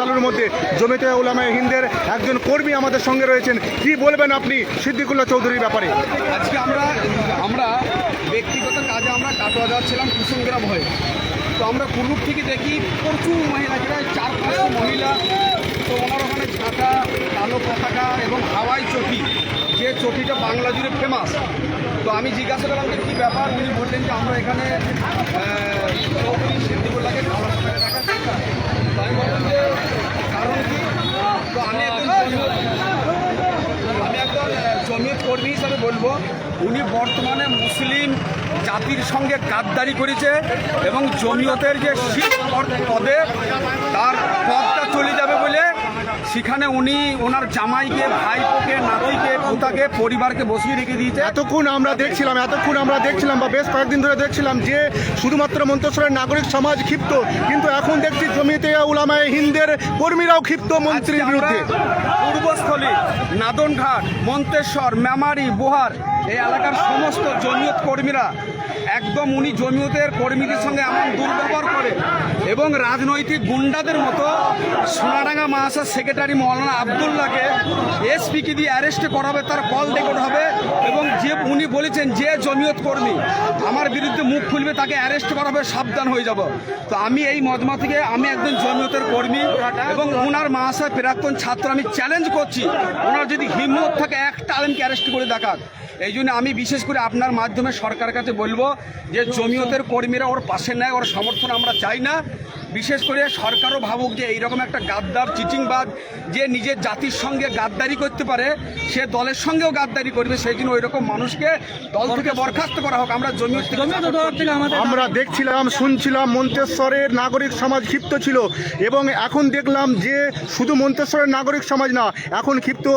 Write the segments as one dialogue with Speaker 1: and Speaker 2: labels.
Speaker 1: চালুর মধ্যে জমিয়তে উলামায়ে হিন্দের একজন কর্মী আমাদের সঙ্গে রয়েছেন। কি বলবেন আপনি সিদ্দিকুল্লাহ চৌধুরীর ব্যাপারে?
Speaker 2: আজকে আমরা ব্যক্তিগত কাজে আমরা কাটোয়া যাচ্ছিলাম কুসুমগ্রাম হয়ে। তো আমরা কুলুপ থেকে দেখি প্রচুর মহিলা, প্রায় 400-500 মহিলা। তো ওনার ওখানে ঝাঁটা, কালো পতাকা এবং হাওয়াই চটি, যে চটিটা বাংলা জুড়ে ফেমাস। তো আমি জিজ্ঞাসা করলাম যে কী ব্যাপার। উনি বললেন যে আমরা এখানে চৌধুরী সিদ্দিকুল্লাহকে কালো পতাকা দেখাচ্ছি। তো আমি বললাম যে কারণ কি? তো আমি একজন জমিয়ত কর্মী হিসাবে বলবো, উনি বর্তমানে মুসলিম জাতির সঙ্গে গাদ্দারি করেছে এবং জমিয়তের যে শীর্ষ পদে তার পদটা চলে যাবে বলে সেখানে উনি ওনার জামাইকে, ভাইপোকে, নাতিকে, পোতাকে, পরিবারকে বসিয়ে রেখে দিয়েছে।
Speaker 1: এতক্ষণ আমরা দেখছিলাম বা বেশ কয়েকদিন ধরে দেখছিলাম যে শুধুমাত্র মন্তেশ্বরের নাগরিক সমাজ ক্ষিপ্ত, কিন্তু এখন দেখছি জমিয়তে উলামায়ে হিন্দের কর্মীরাও ক্ষিপ্ত মন্ত্রীর বিরুদ্ধে।
Speaker 2: পূর্বস্থলী, নাদনঘাট, মন্তেশ্বর, মেমারি, বোহার এই এলাকার সমস্ত জমিয়ত কর্মীরা একদম উনি জমিয়তের কর্মীদের সঙ্গে এমন দুর্ব্যবহার করে এবং রাজনৈতিক গুন্ডাদের মতো সোনাডাঙ্গা মাদ্রাসার সেক্রেটারি মৌলানা আবদুল্লাহকে এসপিকে দিয়ে অ্যারেস্ট করা হবে, তার কল রেকর্ড হবে এবং যে উনি বলেছেন যে জমিয়ত কর্মী আমার বিরুদ্ধে মুখ খুলবে তাকে অ্যারেস্ট করা হবে, সাবধান হয়ে যাব। তো আমি এই মজমা থেকে আমি একজন জমিয়তের কর্মী এবং ওনার মাদ্রাসার প্রাক্তন ছাত্র, আমি চ্যালেঞ্জ করছি ওনার যদি হিম্মত থাকে একটা আলেমকে অ্যারেস্ট করে দেখাক। এই জন্য আমি বিশেষ করে আপনার মাধ্যমে সরকারের কাছে বলবো যে জমিয়তের কর্মীরা ওর পাশে নেয়, ওর সমর্থন আমরা চাই না। বিশেষ করে সরকারও ভাবুক যে এইরকম একটা গাদ্দার, চিটিংবাজ যে নিজের জাতির সঙ্গে গাদ্দারি করতে পারে সে দলের সঙ্গেও গাদ্দারি করবে, সেই জন্য ওইরকম মানুষকে দল থেকে বরখাস্ত করা হোক। আমরা জমিয়ত থেকে
Speaker 1: আমরা দেখছিলাম, শুনছিলাম মন্তেশ্বরের নাগরিক সমাজ ক্ষিপ্ত ছিল এবং এখন দেখলাম যে শুধু মন্তেশ্বরের নাগরিক সমাজ না, এখন ক্ষিপ্ত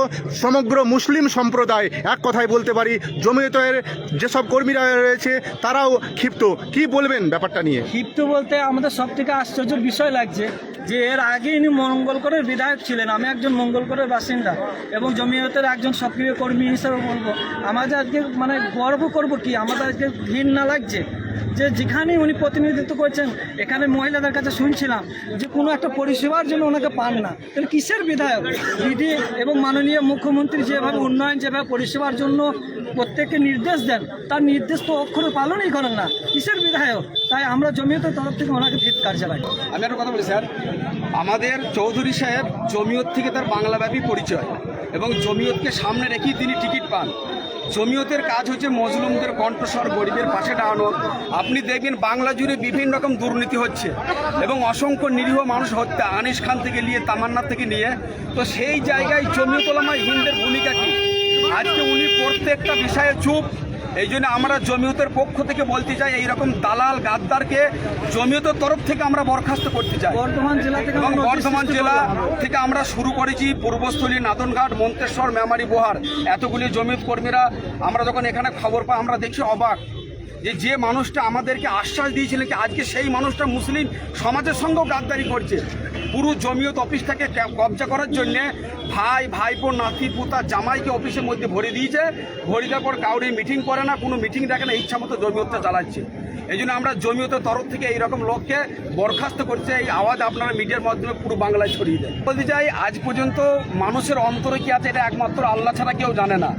Speaker 1: সমগ্র মুসলিম সম্প্রদায়। এক কথায় বলতে পারি জমিয়তের যেসব কর্মীরা রয়েছে তারাও ক্ষিপ্ত। কি বলবেন ব্যাপারটা নিয়ে?
Speaker 3: ক্ষিপ্ত বলতে আমাদের সব থেকে আশ্চর্যের বিষয় লাগছে যে এর আগে ইনি মঙ্গলকরের বিধায়ক ছিলেন, আমি একজন মঙ্গলকরের বাসিন্দা এবং জমিয়তের একজন সক্রিয় কর্মী হিসেবে বলবো আমাদের আজকে মানে গর্ব করব কি, আমাদের আজকে ঘৃণা লাগছে যে যেখানে উনি প্রতিনিধিত্ব করছেন এখানে মহিলাদের কাছে শুনছিলাম যে কোনো একটা পরিষেবার জন্য ওনাকে পান না। তাহলে কিসের বিধায়ক? বিডি এবং মাননীয় মুখ্যমন্ত্রী যেভাবে উন্নয়ন, যেভাবে পরিষেবার জন্য প্রত্যেককে নির্দেশ দেন, তার নির্দেশ তো অক্ষরে পালনই করেন না, কিসের বিধায়ক? তাই আমরা জমিয়তের তরফ থেকে ওনাকে ধিক্কার জানাই।
Speaker 2: আমি একটা কথা বলি স্যার, আমাদের চৌধুরী সাহেব জমিয়ত থেকে তার বাংলাব্যাপী পরিচয় এবং জমিয়তকে সামনে রেখেই তিনি টিকিট পান। জমিয়তের কাজ হচ্ছে মজলুমদের কণ্ঠস্বর, গরিবের পাশে দাঁড়ানো। আপনি দেখবেন বাংলা জুড়ে বিভিন্ন রকম দুর্নীতি হচ্ছে এবং অসংখ্য নিরীহ মানুষ হত্যা, আনিস খান থেকে নিয়ে তামান্না থেকে নিয়ে। তো সেই জায়গায় জমিয়ত উলামায়ে হিন্দের ভূমিকা কী? আজকে উনি প্রত্যেকটা বিষয়ে চুপ। এই জন্য আমরা জমিয়তের পক্ষ থেকে বলতে চাই এইরকম দালাল গাদ্দারকে জমিয়তের তরফ থেকে আমরা বরখাস্ত করতে চাই।
Speaker 3: বর্ধমান জেলা থেকে
Speaker 2: এবং বর্ধমান জেলা থেকে আমরা শুরু করেছি, পূর্বস্থলী, নাদনঘাট, মন্তেশ্বর, মেমারি, বোহার এতগুলি জমিয়ত কর্মীরা আমরা যখন এখানে খবর পাই আমরা দেখছি অবাক যে মানুষটা আমাদেরকে আশ্বাস দিয়েছিলেন কি আজকে সেই মানুষটা মুসলিম সমাজের সঙ্গেও গাদ্দারি করছে। পুরো জমিয়ত অফিসটাকে কবজা করার জন্যে ভাই, ভাইপো, নাতি, পুতা, জামাইকে অফিসের মধ্যে ভরে দিয়েছে। ভরে দেওয়ার পর কাউরি মিটিং করে না, কোনো মিটিং দেখে না, ইচ্ছা মতো জমিয়তটা চালাচ্ছে। এই জন্য আমরা জমিয়তের তরফ থেকে এইরকম লোককে বরখাস্ত করছে। এই আওয়াজ আপনারা মিডিয়ার মাধ্যমে পুরো বাংলায় ছড়িয়ে দেয়। বলতে চাই আজ পর্যন্ত মানুষের অন্তরে কি আছে এটা একমাত্র আল্লাহ ছাড়া কেউ জানে না,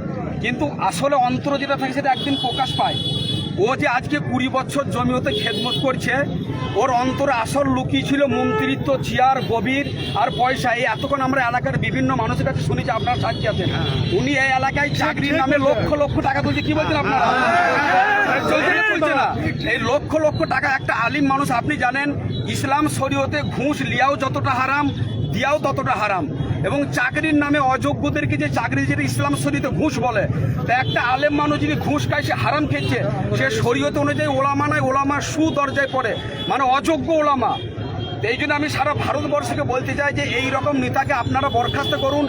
Speaker 2: কিন্তু আসলে অন্তর যেটা থাকে সেটা একদিন প্রকাশ পায়। ও যে আজকে 20 বছর জমিয়তে খেদমত করছে, ওর অন্তরে আসল লুকিয়ে ছিল মন্ত্রিত্ব, চেয়ার, গভীর আর পয়সা। এই এতক্ষণ আমরা এলাকার বিভিন্ন মানুষের কাছে শুনেছি, আপনারা সাক্ষী আছেন, উনি এই এলাকায় চাকরির নামে লক্ষ লক্ষ টাকা তুলছে। কি বলছেন আপনারা? চলছে না এই লক্ষ লক্ষ টাকা। একটা আলিম মানুষ, আপনি জানেন ইসলাম শরীয়তে ঘুষ লিয়াও যতটা হারাম, দিয়াও ততটা হারাম। এবং চাকরির নামে অযোগ্যদেরকে যে চাকরি, যেটা ইসলাম শরীয়তে ঘুষ বলে, তা একটা আলেম মানুষ যদি ঘুষ খায় সে হারাম খেচ্ছে, সে শরীয়ত অনুযায়ী ওলামা নয়, ওলামা সুদরজায় পড়ে, মানে অযোগ্য ওলামা। এই জন্য আমি সারা ভারতবর্ষকে বলতে চাই যে এই রকম নেতাকে আপনারা বরখাস্ত করুন।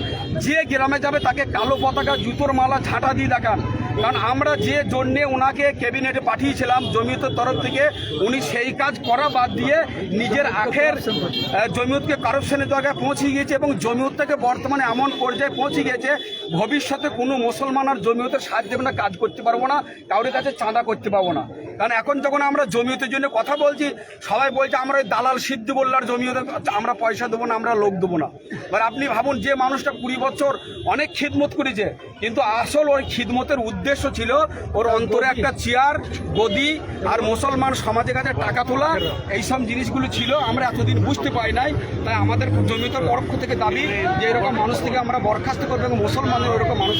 Speaker 2: যে গ্রামে যাবে তাকে কালো পতাকা, জুতোর মালা, ঝাঁটা দিয়ে দেখান। কারণ আমরা যে জন্যে ওনাকে ক্যাবিনেটে পাঠিয়েছিলাম জমিয়তের তরফ থেকে, উনি সেই কাজ করা বাদ দিয়ে নিজের আখের জমিয়তকে কারাপশনের জায়গায় পৌঁছে গিয়েছে এবং জমিয়ত থেকে বর্তমানে এমন পর্যায়ে পৌঁছে গিয়েছে ভবিষ্যতে কোনো মুসলমান আর জমিয়তের সাহায্য দেবে না, কাজ করতে পারবো না, কারোর কাছে চাঁদা করতে পারবো না। কারণ এখন যখন আমরা জমিয়তের জন্য কথা বলছি, সবাই বলছে আমরা ওই দালাল সিদ্দিকুল্লাহর জমিয়তের আমরা পয়সা দেবো না, আমরা লোক দেবো না। এবার আপনি ভাবুন, যে মানুষটা 20 বছর অনেক খিদমত করেছে, কিন্তু আসল ওই খিদমতের উদ্দেশ্য ছিল ওর অন্তরে একটা চেয়ার, গদি আর মুসলমান সমাজের কাছে টাকা তোলা, এইসব জিনিসগুলো ছিল। আমরা এতদিন বুঝতে পারি নাই, তাই আমাদের জমিয়তের পক্ষ থেকে দাবি যে এরকম মানুষ থেকে আমরা বরখাস্ত করবো এবং মুসলমানের ওরকম মানুষের